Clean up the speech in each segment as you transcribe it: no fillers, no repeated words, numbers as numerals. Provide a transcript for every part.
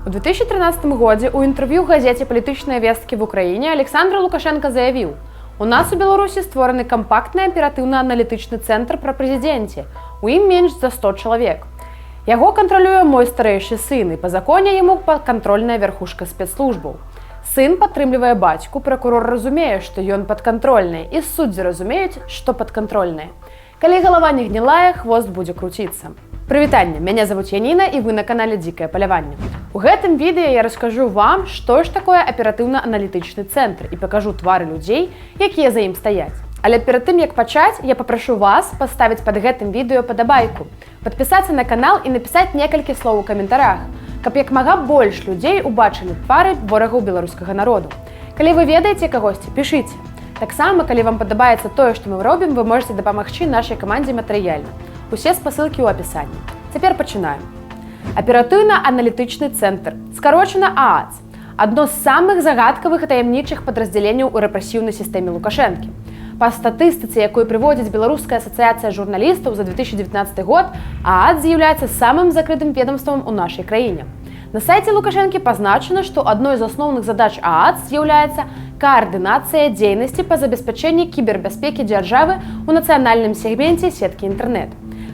У 2013 годзе ў інтэрв'ю газеце «Палітычныя весткі» в Украіне Александр Лукашенко заявіў: «У нас у Беларусі створаны кампактны аператыўна-аналітычны цэнтр пры прэзідэнце. У ім менш за 100 чалавек. Яго кантралюе мой старэйшы сын, і па законе яму падкантрольная верхушка спецслужбаў. Сын падтрымлівае бацьку, пракурор разумее, што ён падкантрольны, і суддзі разумеюць, што падкантрольныя. Калі галава не гнілая, хвост будзе круціцца». Прывітанне, мяне зовут Яніна, і вы на канале Дзікае паляванне. У гэтым відэа я раскажу вам, што ж такое аператыўна-аналітычны цэнтр, і пакажу твары людзей, якія за ім стаяць. Але перад тым, як пачаць, я папрашу вас паставіць пад гэтым відэо падабайку, падпісацца на канал і напісаць некалькі слоў у каментарах, каб як мага больш людзей убачылі твары ворагаў беларускага народу. Калі вы ведаеце кагосьці, пішыце. Таксама, калі вам падабаецца тое, што мы робім, вы можете дапамагчы нашай камандзе матэрыяльна. Усе спасылкі ў апісанні. Цяпер пачынаем. Аператыўна-аналітычны цэнтр, скарочана ААЦ, адно з самых загадкавых і таямнічых падраздзяленняў у рэпрэсіўнай сістэме Лукашэнкі. Па статыстыцы, якую прыводзіць Беларуская асацыяцыя журналістаў за 2019 год, ААЦ з'яўляецца самым закрытым ведомствам у нашай краіне. На сайце Лукашэнкі пазначана, што адной з асноўных задач ААЦ з'яўляецца каардынацыя дзейнасці па забеспячэнні кібербяспекі дзяржавы ў нацыянальным сегменце сеткі інтэрнэт.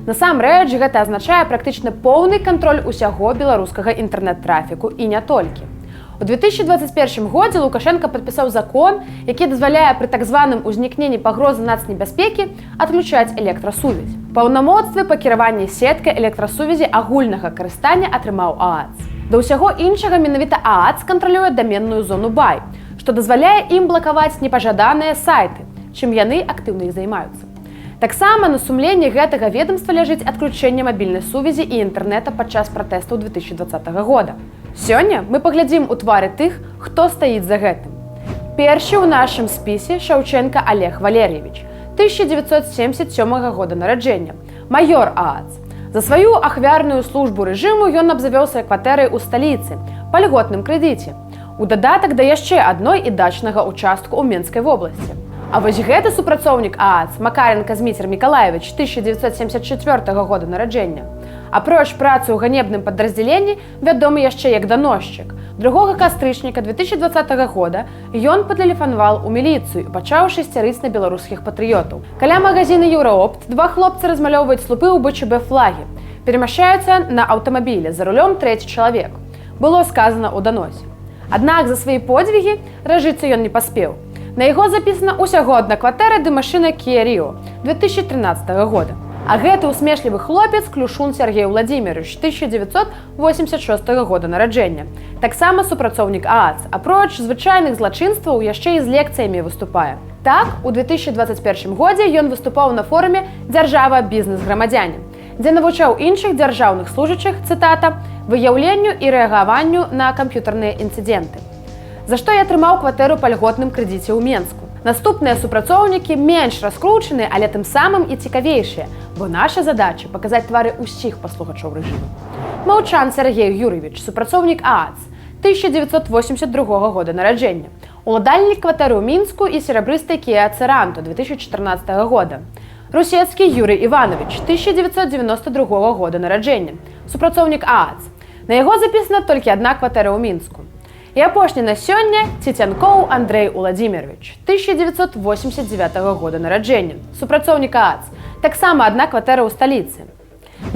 Насамрэч, гэта азначае практычна поўны кантроль усяго беларускага інтэрнэт-трафіку і не толькі. У 2021 годзе Лукашенко падпісаў закон, які дазваляе пры так званым узнікненні пагрозы нацнебяспекі адключаць электрасувязь. Паўнамоцтвы па кіраванні сеткай электрасувязі агульнага карыстання атрымаў ААЦ. Да ўсяго іншага менавіта ААЦ кантралюе даменную зону BY, што дазваляе ім блакаваць непажаданыя сайты, чым яны актыўна і займаюцца. Таксама на сумленні гэтага ведомства ляжыць адключэнне мабільнай сувязі і інтэрнэта падчас пратэстаў 2020 года. Сёння мы паглядзім у твары тых, хто стаіць за гэтым. Першы ў нашым спісе Шаўченка Олег Валерьевич, 1977 года нараджэння, маёр ААЦ. За сваю ахвярную службу рэжыму ён абзавёўся кватэрай у сталіцы па льготным крэдыце. У дадатак да яшчэ адной і дачнага участку ў Менскай вобласці. А вось гэты супрацоўнік ААЦ Макаренко Зміцер Мікалаевич, 1974 года нараджэння. Апроч працы ў ганебным падраздзяленні вядомы яшчэ як даносчык. 2 кастрычніка 2020 года ён патэлефанаваў у міліцыю і пачаў шасцярыць на беларускіх патрыётаў. Каля магазіна Еўраопт два хлопцы размалёўваюць слупы ў БЧБ флагі. Перамяшчаюцца на аўтамабілі, за рулём трэці чалавек. Было сказана ў даносе. Аднак за свае подзвігі ражыцца ён не паспеў. На яго запісана ўсяго адна кватэра ды машына Kia Rio 2013 года. А гэты усмешлівы хлопец Клюшун Сергей Владимирович, 1986 года нараджэння. Таксама супрацоўнік ААЦ, апроч звычайных злачынстваў яшчэ і з лекцыямі выступае. Так, у 2021 годзе ён выступаў на форуме «Дзяржава бізнес-грамадзяне», дзе навучаў іншых дзяржаўных служачых, цытата, «выяўленню і рэагаванню на камп'ютарныя інцыдэнты». За што я атрымаў кватэру па льготным крэдыце ў Менску. Наступныя супрацоўнікі менш раскручаны, але тым самым і цікавейшыя, бо наша задача паказаць твары ўсіх паслухачоў рэжыму. Маўчан Сергей Юрьевич, супрацоўнік ААЦ, 1982 года нараджэння, уладальнік кватэры ў Мінску і серабрыстай Kia Ceranto 2014 года. Русецкі Юрий Иванович, 1992 года нараджэння, супрацоўнік ААЦ. На яго запісана толькі адна кватэра ў Мінску. І апошні на сёння Цецянкоў Андрей Уладзімірович, 1989 года нараджэння, супрацоўнік ААЦ. Таксама адна кватэра ў сталіцы.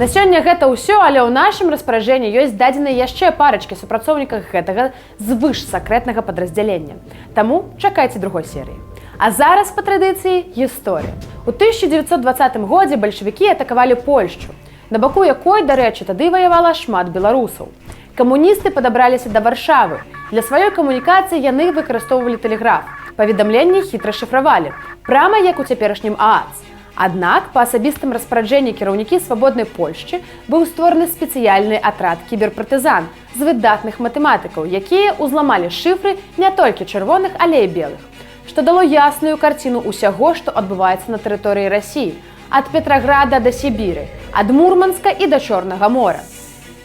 На сёння гэта ўсё, але ў нашым распараджэнні ёсць дадзеныя яшчэ парачкі супрацоўніках гэтага звышсакрэтнага падраздзялення. Таму чакайце другой серыі. А зараз па традыцыі гісторыя. У 1920 годзе бальшавікі атакавалі Польшчу, на баку якой, дарэчы, тады ваявала шмат беларусаў. Камуністы падабраліся да Варшавы. Для сваёй камунікацыі яны выкарыстоўвалі тэлеграф. Паведамленні хітра шыфравалі, прама як у цяперашнім ААЦ. Аднак, па асабістым распараджэнні кіраўнікі свабоднай Польшчы быў створаны спецыяльны атрад кіберпартызан з выдатных матэматыкаў, якія ўзламалі шыфры не толькі чырвоных, але і белых, што дало ясную карціну ўсяго, што адбываецца на тэрыторыі Расіі, ад Петраграда да Сібіры, ад Мурманска і да Чорнага мора.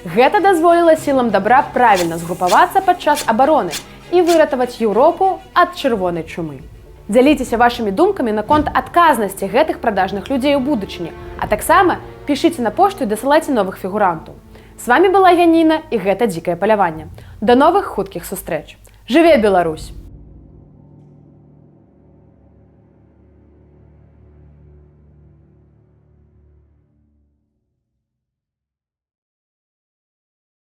Гэта дазволіла сілам дабра правільна згрупавацца падчас абароны і выратаваць Еўропу ад чырвонай чумы. Дзяліцеся вашымі думкамі наконт адказнасці гэтых прадажных людзей у будучыні, а таксама пішыце на пошту і дасылайце новых фігурантаў. З вами была Яніна, і гэта Дзікае паляванне. Да новых хуткіх сустрэч. Жыве Беларусь!